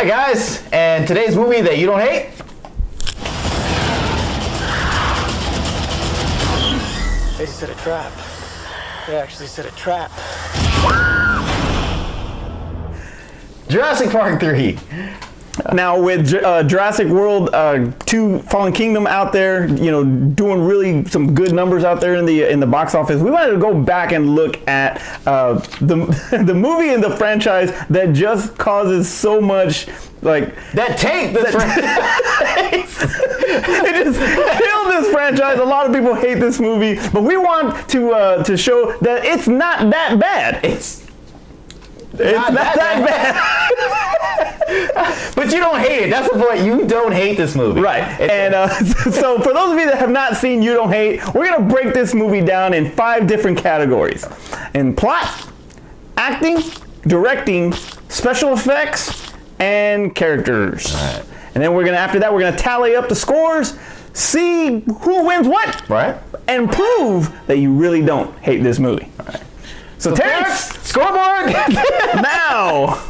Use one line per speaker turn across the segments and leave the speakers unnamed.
Hi guys, and today's movie that you don't hate.
They set a trap. They actually set a trap.
Jurassic Park 3.
Now with Jurassic World 2 Fallen Kingdom out there, doing really some good numbers out there in the box office, we wanted to go back and look at the movie in the franchise that just causes so much
that tanked this franchise.
It just killed this franchise. A lot of people hate this movie, but we want to show that it's not that bad. It's not that bad.
But you don't hate it. That's the point. You don't hate this movie.
Right. And so for those of you that have not seen You Don't Hate, we're going to break this movie down in 5 different categories. In plot, acting, directing, special effects, and characters.
Right.
And then after that, we're going to tally up the scores, see who wins what,
right,
and prove that you really don't hate this movie. All right. So Terrence,
scoreboard.
Now,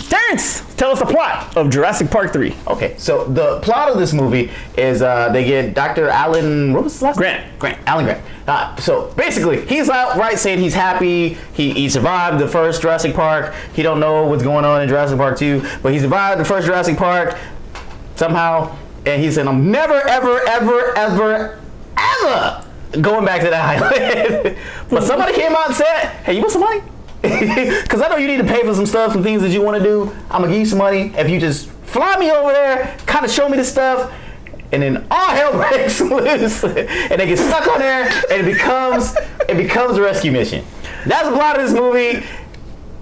Terrence, tell us the plot of Jurassic Park 3.
Okay, so the plot of this movie is they get Dr. Alan, what was his last name? Alan Grant. So basically, he's out right saying he's happy. He survived the first Jurassic Park. He don't know what's going on in Jurassic Park 2, but he survived the first Jurassic Park somehow. And he said, I'm never, ever, ever, ever, ever going back to that island. But somebody came out and said, hey, you want some money? Because I know you need to pay for some stuff, some things that you want to do. I'm going to give you some money if you just fly me over there, kind of show me the stuff, and then all hell breaks loose. And they get stuck on there, and it becomes a rescue mission. That's the plot of this movie.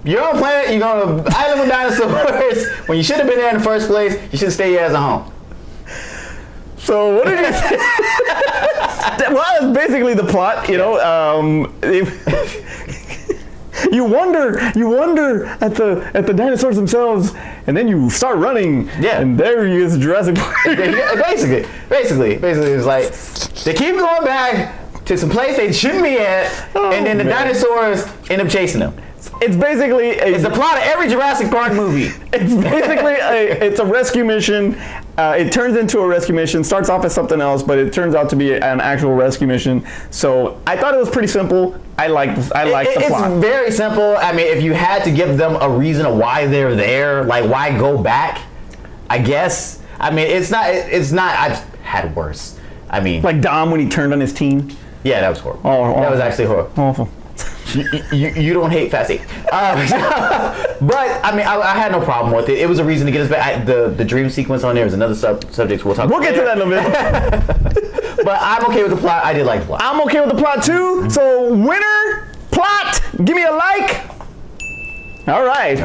You're on a planet, you're on an island with dinosaurs. When you should have been there in the first place, you should stay your ass at home.
So what did you say? Well, that's basically the plot, You wonder at the dinosaurs themselves, and then you start running.
Yeah.
And there he is, Jurassic Park.
Basically, it's like they keep going back to some place they shouldn't be at, and then the dinosaurs end up chasing them.
It's basically
it's the plot of every Jurassic Park movie.
It's basically it's a rescue mission. It turns into a rescue mission. Starts off as something else, but it turns out to be an actual rescue mission. So I thought it was pretty simple. I like the plot.
It's very simple. I mean, if you had to give them a reason of why they're there, like why go back, I guess. I mean, it's not. I've had worse. I mean,
like Dom when he turned on his team.
Yeah, that was horrible.
That
was actually horrible.
Awful.
You don't hate Fast 8. But I mean, I had no problem with it. It was a reason to get us back. The dream sequence on there is another subject we'll talk about.
We'll get to that in a minute.
But I'm okay with the plot. I did like the plot.
I'm okay with the plot too. So winner, plot, give me a like. All right.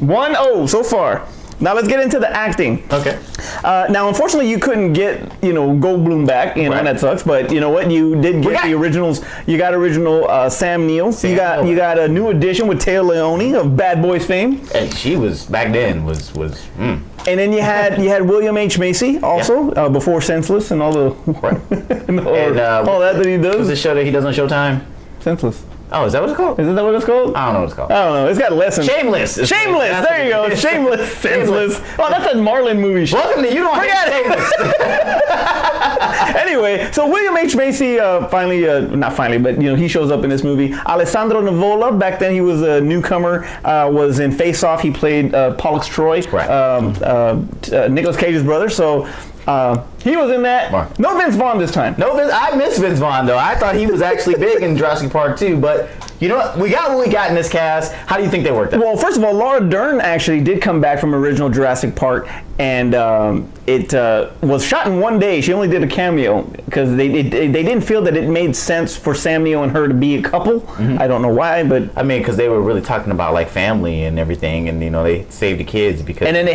1-0 so far. Now let's get into the acting.
Okay.
Now, unfortunately, you couldn't get Goldblum back.
Right.
That sucks. But you know what? You did get the originals. You got original Sam Neill. You got a new addition with Taya Leone of Bad Boys fame.
And she was back then was.
And then you had William H. Macy also before Senseless and all the all that he does.
Was it show that he does on Showtime?
Senseless.
Oh, is that what it's called?
Isn't that what it's called?
I don't know what it's called.
I don't know. It's got lessons.
Shameless.
Shameless. There you go. Shameless. Senseless. Oh, that's a Marlon movie.
Welcome to You Don't Hate Shameless.
Anyway, so William H. Macy not finally, but he shows up in this movie. Alessandro Nivola, back then he was a newcomer, was in Face Off. He played Pollux Troy,
right.
Nicolas Cage's brother. So he was in that. No Vince Vaughn this time.
I miss Vince Vaughn though. I thought he was actually big in Jurassic Park 2, but you know what? We got what we got in this cast. How do you think they worked out?
Well, first of all, Laura Dern actually did come back from original Jurassic Park, and it was shot in one day. She only did a cameo because they didn't feel that it made sense for Sam Neill and her to be a couple. Mm-hmm. I don't know why, but
I mean, because they were really talking about like family and everything, and they saved the kids because.
And then they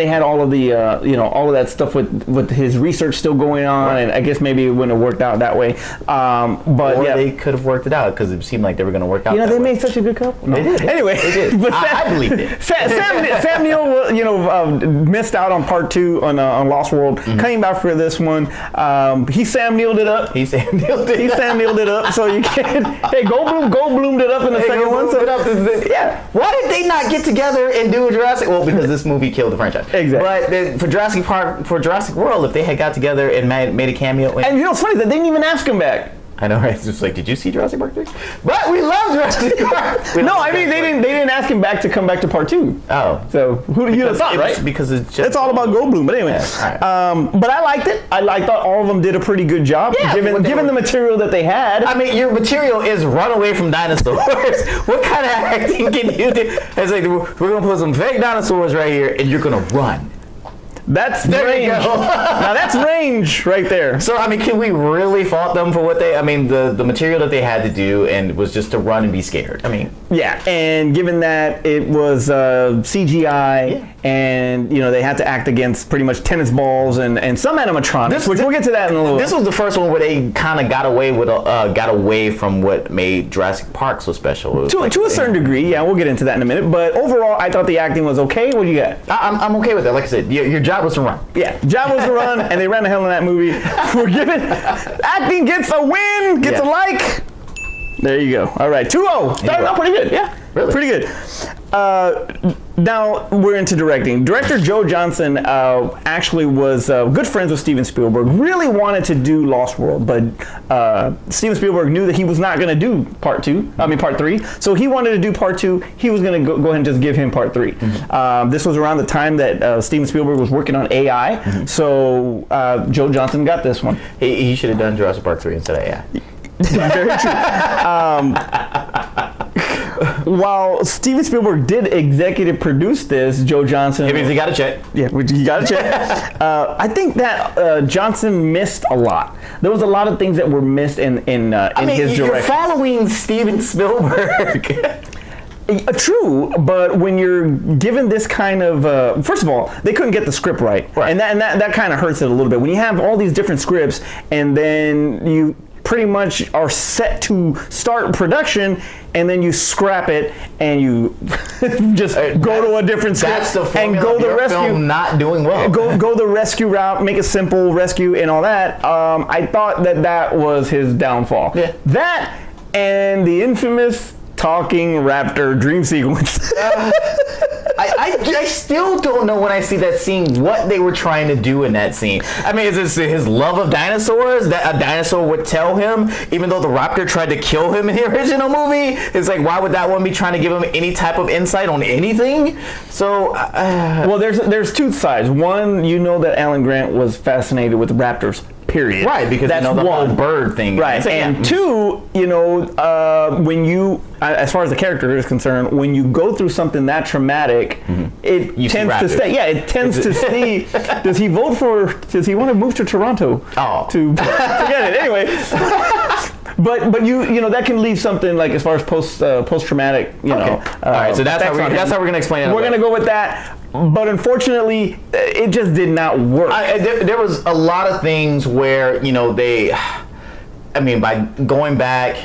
had all of the all of that stuff with his research still going on, right. And I guess maybe it wouldn't have worked out that way. But
they could have worked it out because it seemed like they were going going to work out.
You know,
that
they
way.
made such a good couple. No.
They did.
Anyway,
They did.
but
I believed it.
Sam Neill, missed out on part 2 on Lost World. Came back for this one. He Sam Neilled it up.
He Sam Neilled it up.
So you can. Hey, Goldbloomed it up in the second one. So yeah.
Why did they not get together and do a Jurassic? Well, because this movie killed the franchise.
Exactly.
But then for Jurassic Park, for Jurassic World, if they had got together and made a cameo,
And you know what's funny? That they didn't even ask him back.
I know, right? It's just like, did you see Jurassic Park 3? But we love Jurassic Park.
No, I mean they didn't ask him back to come back to part 2.
Oh,
So who do you have thought, right?
Because it's
all about Goldblum. But anyway, but I liked it. I thought all of them did a pretty good job, given the material that they had.
I mean, your material is run away from dinosaurs. What kind of acting can you do? It's like, we're gonna put some fake dinosaurs right here, and you're gonna run.
That's
There
range.
you go.
Now that's range right there.
So I mean, can we really fault them for what they? I mean, the material that they had to do and was just to run and be scared. I mean,
yeah, and given that it was CGI, and they had to act against pretty much tennis balls and some animatronics, which we'll get to that in a little.
This was the first one where they kind of got away from what made Jurassic Park so special.
To a certain degree, yeah, we'll get into that in a minute. But overall, I thought the acting was okay. What do you got?
I'm okay with that. Like I said, your job was to run.
Yeah, job was to run, and they ran the hell in that movie. We're giving acting gets a win, gets a like. There you go. All right, 2-0. Started out pretty good.
Yeah, really.
Pretty good. Now we're into directing. Director Joe Johnston actually was good friends with Steven Spielberg. Really wanted to do Lost World, but Steven Spielberg knew that he was not going to do part 3. So he wanted to do part 2. He was going to go ahead and just give him part 3. This was around the time that Steven Spielberg was working on AI. So Joe Johnston got this one.
He should have done Jurassic Park 3 instead of AI.
Very true. While Steven Spielberg did executive produce this, Joe Johnston.
It means he got a check.
Yeah, he got a check. I think that Johnston missed a lot. There was a lot of things that were missed in his direction.
You're following Steven Spielberg.
True, but when you're given this kind of, first of all, they couldn't get the script right. And that kind of hurts it a little bit. When you have all these different scripts and then you pretty much are set to start production, and then you scrap it and you just go to a different script and go the rescue.
Film not doing well.
Go the rescue route, make a simple rescue and all that. I thought that was his downfall.
Yeah.
That and the infamous talking raptor dream sequence.
I still don't know when I see that scene what they were trying to do in that scene. I mean, is this his love of dinosaurs that a dinosaur would tell him, even though the raptor tried to kill him in the original movie? It's like, why would that one be trying to give him any type of insight on anything? So,
well, there's two sides. One, that Alan Grant was fascinated with raptors. Period.
Right, because
that's
the whole bird thing.
Right, and two, when you, as far as the character is concerned, when you go through something that traumatic, it tends to stay. Yeah, it tends to stay. Does he want to move to Toronto?
Oh,
to forget it anyway. But that can leave something like as far as post traumatic.
All right, so that's how we're gonna explain it.
We're gonna go with that. But unfortunately, it just did not work.
There was a lot of things where, by going back,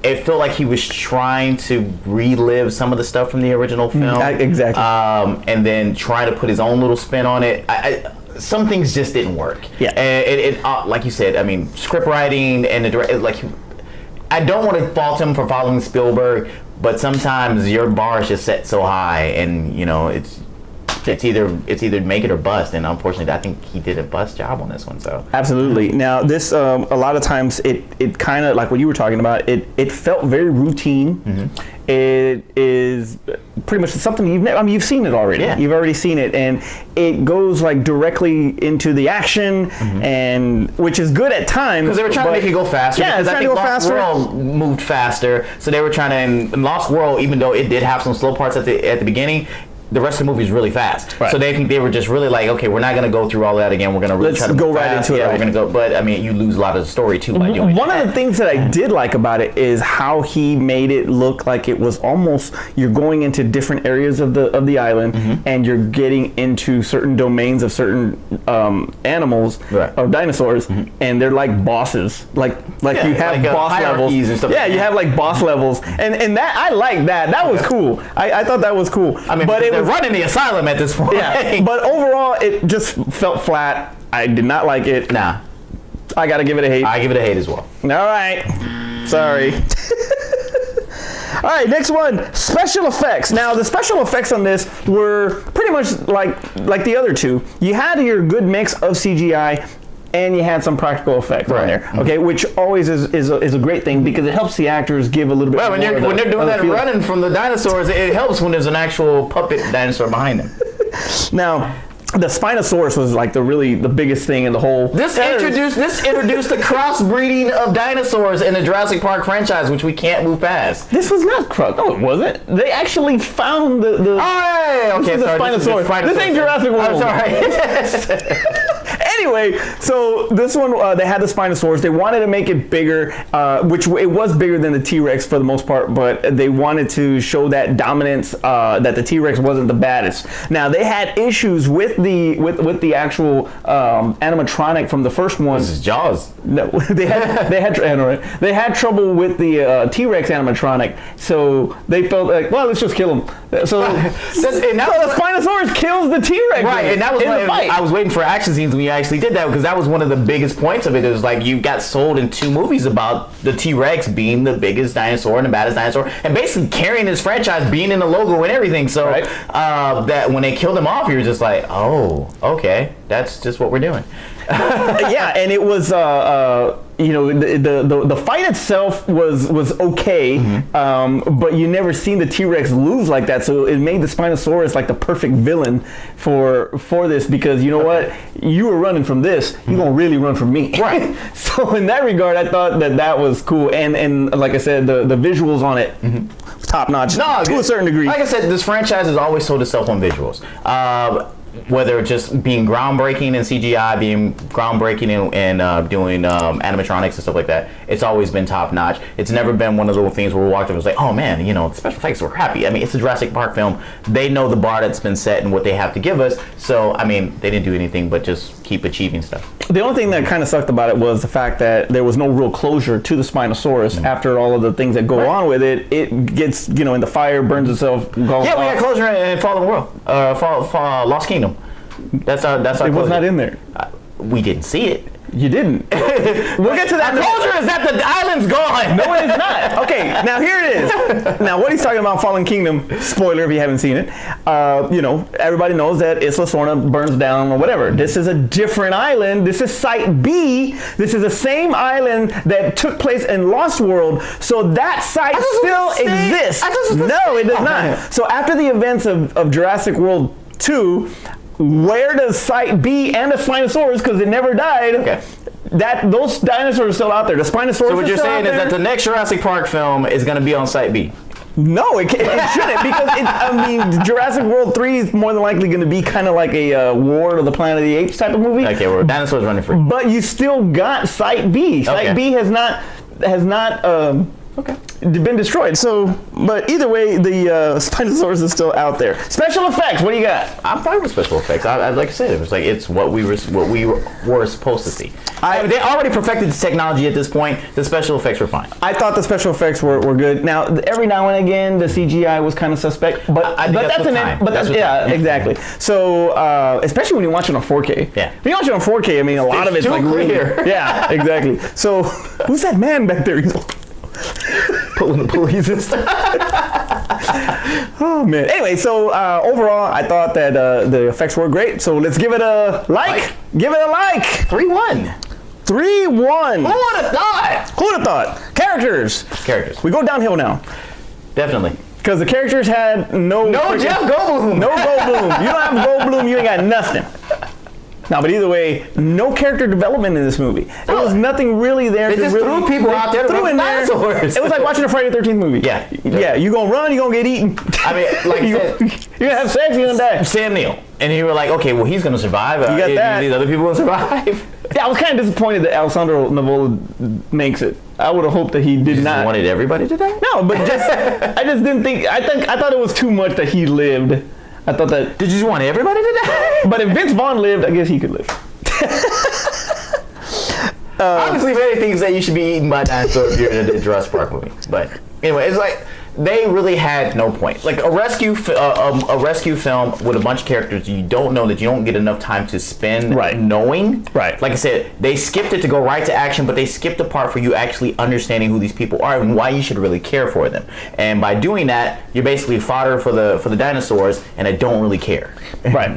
it felt like he was trying to relive some of the stuff from the original film.
Exactly.
And then trying to put his own little spin on it. Some things just didn't work.
Yeah.
And like you said, script writing and I don't want to fault him for following Spielberg, but sometimes your bar is just set so high, and it's either make it or bust, and unfortunately I think he did a bust job on this one. So
absolutely. Now this a lot of times it kind of like what you were talking about, it felt very routine. It is pretty much something you've seen it already.
Yeah.
You've already seen it, and it goes like directly into the action, and which is good at times
because they were trying to make it go faster.
Yeah,
because I think Lost World moved faster, so they were trying to. In Lost World, even though it did have some slow parts at the beginning, the rest of the movie is really fast.
Right.
So they were just really like, okay, we're not going to go through all that again. We're going to really try to
go
move
right
fast.
into it.
Yeah,
Right.
we're going to go. But I mean, you lose a lot of the story too by doing
One of the things that I did like about it is how he made it look like it was almost you're going into different areas of the island, and you're getting into certain domains of certain animals or dinosaurs, and they're like bosses. Like you have boss levels
and stuff.
Yeah, you have like boss levels, and that I like that. That was cool. I thought that was cool.
I mean, but they're running the asylum at this point.
Yeah, but overall, it just felt flat. I did not like it.
Nah.
I gotta give it a hate.
I give it a hate as well.
All right. Sorry. All right, next one, special effects. Now, the special effects on this were pretty much like the other two. You had your good mix of CGI, and you had some practical effects on there. Okay, which always is a great thing because it helps the actors give a little bit.
Well, when they're doing that running from the dinosaurs, it helps when there's an actual puppet dinosaur behind them.
Now, the Spinosaurus was like the biggest thing in the whole.
This introduced the crossbreeding of dinosaurs in the Jurassic Park franchise, which we can't move past.
This was not cross. No, it wasn't. They actually found the.
Oh, okay,
this
sorry.
Spinosaurus. This ain't Jurassic World.
I'm sorry.
Anyway, so this one, they had the Spinosaurus. They wanted to make it bigger, which it was bigger than the T-Rex for the most part, but they wanted to show that dominance, that the T-Rex wasn't the baddest. Now, they had issues with the actual animatronic from the first one.
This is Jaws.
No, they had trouble with the T-Rex animatronic, so they felt like, well, let's just kill him. So the Spinosaurus kills the T-Rex.
Right, and that was why I was waiting for action scenes when you actually did that, because that was one of the biggest points of it. It was like you got sold in 2 movies about the T-Rex being the biggest dinosaur and the baddest dinosaur, and basically carrying this franchise, being in the logo and everything. So that when they killed him off, you were just like, oh, okay, that's just what we're doing.
Yeah, and it was the fight itself was okay, but you never seen the T-Rex lose like that, so it made the Spinosaurus like the perfect villain for this, because you know what, you were running from this, you're gonna really run from me. Right. So in that regard, I thought that was cool, and like I said, the visuals on it, top notch to a certain degree.
Like I said, this franchise has always sold itself on visuals. Whether just being groundbreaking in CGI, being groundbreaking in doing animatronics and stuff like that, it's always been top notch. It's never been one of those things where we walked up and was like, oh man, the special effects were crappy. I mean, it's a Jurassic Park film. They know the bar that's been set and what they have to give us. So, I mean, they didn't do anything but just keep achieving stuff.
The only thing that kind of sucked about it was the fact that there was no real closure to the Spinosaurus after all of the things that go on with it. It gets, in the fire, burns itself.
We got closure in Fallen World, Lost Kingdom. That's our.
It was not in there.
We didn't see it.
You didn't. We'll get to that.
Closure is that the island's gone.
No, it is not. Okay, now here it is. Now, what he's talking about, Fallen Kingdom, spoiler if you haven't seen it, everybody knows that Isla Sorna burns down or whatever. This is a different island. This is Site B. This is the same island that took place in Lost World. So that site still exists. No, it does not. So after the events of Jurassic World 2, where does Site B and the Spinosaurus, because it never died, those dinosaurs are still out there. The Spinosaurus. So
what you're saying is that the next Jurassic Park film is going to be on Site B?
No, it shouldn't, because Jurassic World 3 is more than likely going to be kind of like a War of the Planet of the Apes type of movie.
Okay, where dinosaurs running free.
But you still got Site B. Site B has not been destroyed. So, but either way, the Spinosaurus is still out there. Special effects. What do you got?
I'm fine with special effects. I'd like to say it was like it's what we were supposed to see. They already perfected the technology at this point. The special effects were fine.
I thought the special effects were good. Now, every now and again, the CGI was kind of suspect, but exactly. So, especially when you watch it on 4K.
Yeah.
When you watch it on 4K, I mean, a lot of it's like
clear.
Yeah, exactly. So, who's that man back there?
Pulling the pulleys and stuff.
Oh man. Anyway, so overall, I thought that the effects were great. So let's give it a like. Give it a like.
3-1.
3-1.
Who would have thought?
Who would have thought? Characters.
We
go downhill now.
Definitely.
Because the characters had no
Jeff Goldblum.
No Goldblum. You don't have Goldblum, you ain't got nothing. Now, but either way, no character development in this movie. There was nothing really there.
They just threw people out there
threw in there.
dinosaurs.
It was like watching a Friday the 13th movie.
Yeah.
Yeah, you gonna run, you gonna get eaten.
I mean, like
you're gonna have sex, you're gonna die.
Sam Neill. And you were like, okay, well, he's going to survive.
You got that.
These other people will survive.
Yeah, I was kind of disappointed that Alessandro Nivola makes it. I would have hoped that he did
You
not.
wanted everybody to die?
No, but I just didn't think. I thought it was too much that he lived. I thought that.
Did you just want everybody to die?
But if Vince Vaughn lived, I guess he could live.
Obviously, many things that you should be eaten by dinosaurs if you're in a Jurassic Park movie. But anyway, it's like they really had no point. Like a rescue film with a bunch of characters you don't know, that you don't get enough time to spend knowing.
Right.
Like I said, they skipped it to go right to action, but they skipped the part for you actually understanding who these people are and why you should really care for them. And by doing that, you're basically fodder for the dinosaurs, and I don't really care.
Right.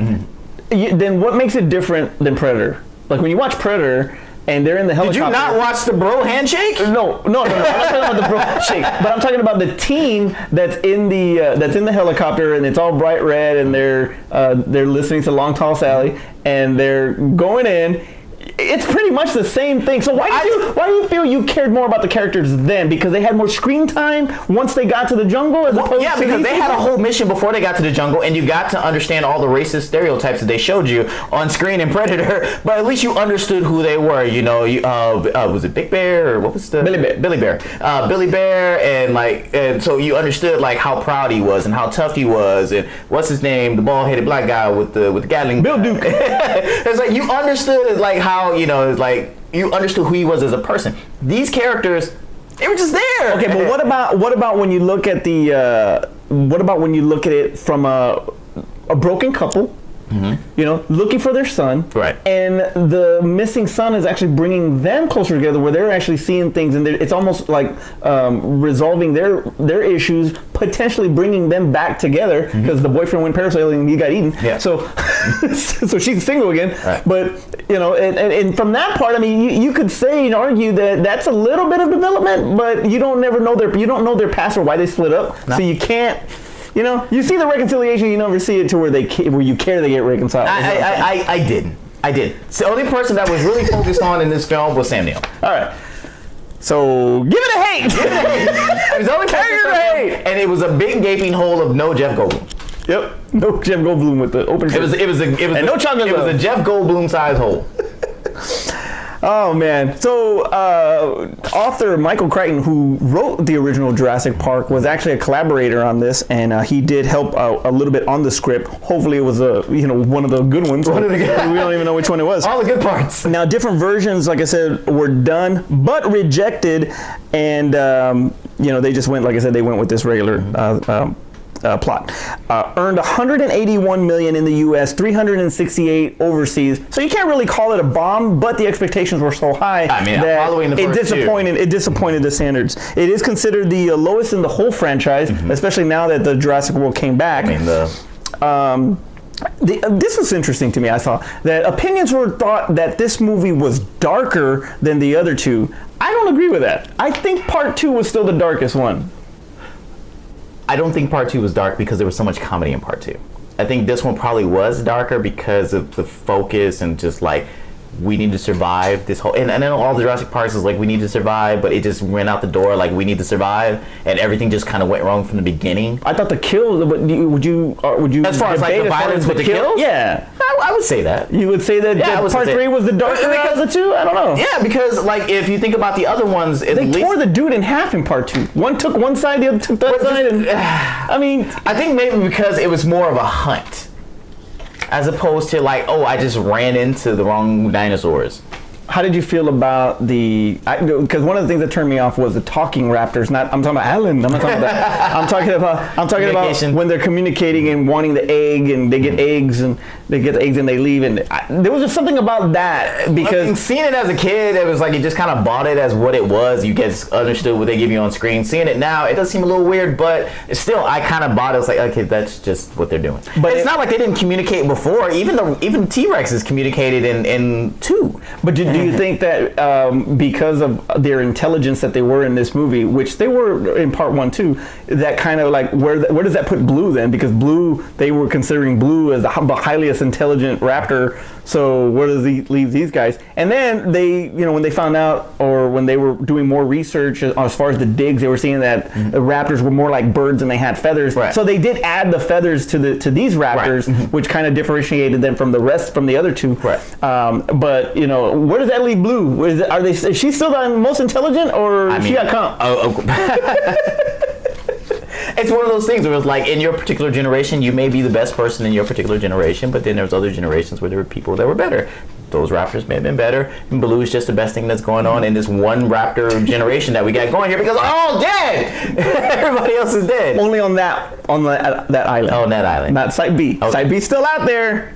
Then what makes it different than Predator? Like when you watch Predator and they're in the helicopter.
Did you not watch the bro handshake?
No. I'm not talking about the bro handshake, but I'm talking about the team that's in the helicopter, and it's all bright red, and they're listening to Long Tall Sally, and they're going in. It's pretty much the same thing. So why do you feel you cared more about the characters then? Because they had more screen time once they got to the jungle, as opposed to
because they had a whole mission before they got to the jungle, and you got to understand all the racist stereotypes that they showed you on screen in Predator. But at least you understood who they were. You know, was it Big Bear or what was the
Billy Bear?
Billy Bear, and so you understood like how proud he was and how tough he was, and what's his name, the bald-headed black guy with the Gatling.
Bill Duke.
It's like you understood like how. You know, it's like you understood who he was as a person. These characters, they were just there.
Okay, but what about when you look at it from a broken couple? Mm-hmm. You know, looking for their son,
right?
And the missing son is actually bringing them closer together, where they're actually seeing things, and it's almost like resolving their issues, potentially bringing them back together, because the boyfriend went parasailing and he got eaten.
Yeah.
So she's single again.
Right.
But you know, and from that part, I mean, you could say and argue that that's a little bit of development, but you don't know their past or why they split up, so you can't. You know, you see the reconciliation, you never see it to where you care they get reconciled.
I didn't. The only person that was really focused on in this film was Sam Neill.
All right. So give it a hate.
It was the only person, and it was a big gaping hole of no Jeff Goldblum.
Yep. No Jeff Goldblum with the open. It was no chocolate.
It was a Jeff Goldblum size hole.
Oh man! So author Michael Crichton, who wrote the original Jurassic Park, was actually a collaborator on this, and he did help a little bit on the script. Hopefully, it was one of the good ones. We don't even know which one it was.
All the good parts.
Now, different versions, like I said, were done but rejected, and they just went, like I said, they went with this regular. Plot. Earned $181 million in the U.S., 368 overseas. So you can't really call it a bomb, but the expectations were so high that
following the first
it disappointed the standards. It is considered the lowest in the whole franchise, especially now that the Jurassic World came back. This was interesting to me. I saw that opinions were thought that this movie was darker than the other two. I don't agree with that. I think Part 2 was still the darkest one.
I don't think Part 2 was dark because there was so much comedy in Part 2. I think this one probably was darker because of the focus and just like we need to survive this whole, and I know all the Jurassic Parks is like we need to survive, but it just went out the door like we need to survive, and everything just kind of went wrong from the beginning.
I thought the kills. Would you?
As far as like the violence with the kills?
Yeah,
I would say that.
You would say that Part 3 was the darker of the two? I don't know.
Yeah, because like if you think about the other ones,
they tore the dude in half in Part 2. One took one side, the other took the other side, and I think maybe because it was more of a hunt. As opposed to like, I just ran into the wrong dinosaurs. How did you feel about because one of the things that turned me off was the talking raptors. I'm talking about Alan. I'm not talking about that. I'm talking about when they're communicating and wanting the egg, and they get eggs and they leave. And there was just something about that because
seeing it as a kid, it was like you just kind of bought it as what it was. You guys understood what they give you on screen. Seeing it now, it does seem a little weird, but still, I kind of bought it. It's like, okay, that's just what they're doing. But it's not like they didn't communicate before. Even T-Rexes communicated in 2.
But do you think that because of their intelligence that they were in this movie, which they were in Part 1 too, that kind of like where does that put Blue then? Because Blue, they were considering Blue as the highly intelligent raptor So where does he leave these guys? And then they, when they found out, or when they were doing more research as far as the digs, they were seeing that the raptors were more like birds and they had feathers.
Right.
So they did add the feathers to these raptors, which kind of differentiated them from the other two.
Right.
But where does that leave Blue? Is she still the most intelligent, or she got
It's one of those things where it's like, in your particular generation, you may be the best person in your particular generation, but then there's other generations where there were people that were better. Those raptors may have been better, and Baloo is just the best thing that's going on in this one raptor generation that we got going here, because they're all dead. Everybody else is dead.
Only on that island.
Oh, on that island.
Not Site B.
Okay.
Site B's still out there.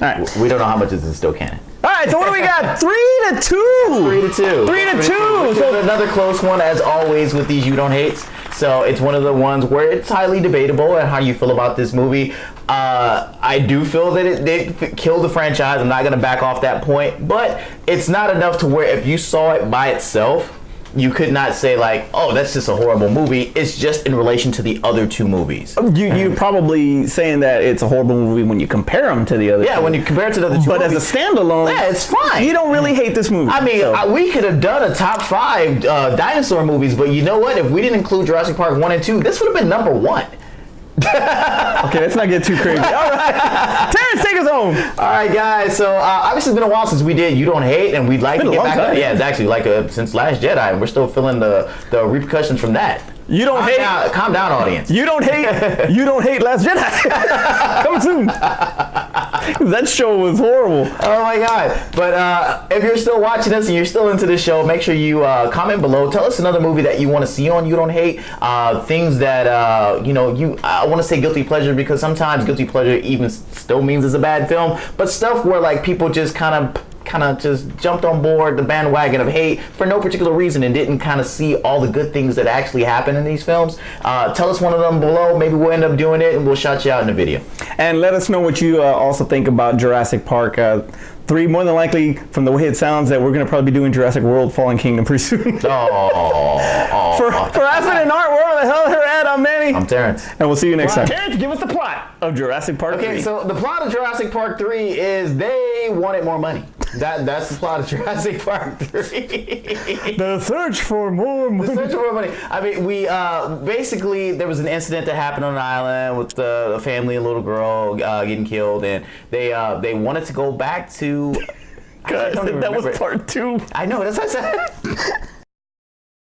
All right.
We don't know how much is still canon.
All right, so what do we got? 3-2.
3-2.
3-2.
So another close one, as always, with these You Don't Hates. So it's one of the ones where it's highly debatable and how you feel about this movie. I do feel that it did kill the franchise. I'm not going to back off that point, but it's not enough to where if you saw it by itself, you could not say like, oh, that's just a horrible movie. It's just in relation to the other two movies.
You're probably saying that it's a horrible movie when you compare them to the other two.
Yeah, when you compare it to the other two
But
movies.
as a standalone,
yeah, it's fine.
You don't really hate this movie.
I mean, we could have done a top 5 dinosaur movies, but you know what? If we didn't include Jurassic Park 1 and 2, this would have been number 1.
Okay, let's not get too crazy. All right, Terrence, take us home.
All right, guys. So obviously it's been a while since we did You Don't Hate, and we'd like to get back. Yeah, it's actually like since Last Jedi, and we're still feeling the repercussions from that.
You don't hate.
Calm down, audience.
You don't hate. You don't hate Last Jedi. Coming soon. That show was horrible.
Oh my God! But if you're still watching us and you're still into this show, make sure you comment below. Tell us another movie that you want to see on You Don't Hate. Things that I want to say guilty pleasure, because sometimes guilty pleasure even still means it's a bad film. But stuff where like people just kind of just jumped on board the bandwagon of hate for no particular reason and didn't kind of see all the good things that actually happen in these films. Tell us one of them below. Maybe we'll end up doing it and we'll shout you out in the video. And let us know what you also think about Jurassic Park 3. More than likely, from the way it sounds, that we're going to probably be doing Jurassic World Fallen Kingdom pretty soon. For Aspen and Art, wherever the hell they're at, I'm Manny. I'm Terrence.
And we'll see you next time. Terrence, give us the plot of Jurassic Park 3.
Okay, so the plot of Jurassic Park 3 is they wanted more money. That's the plot of Jurassic Park 3.
The search for more money.
The search for more money. I mean, we basically, there was an incident that happened on an island with a family and little girl getting killed, and they wanted to go back to...
God, that was part 2.
I know, that's what I said.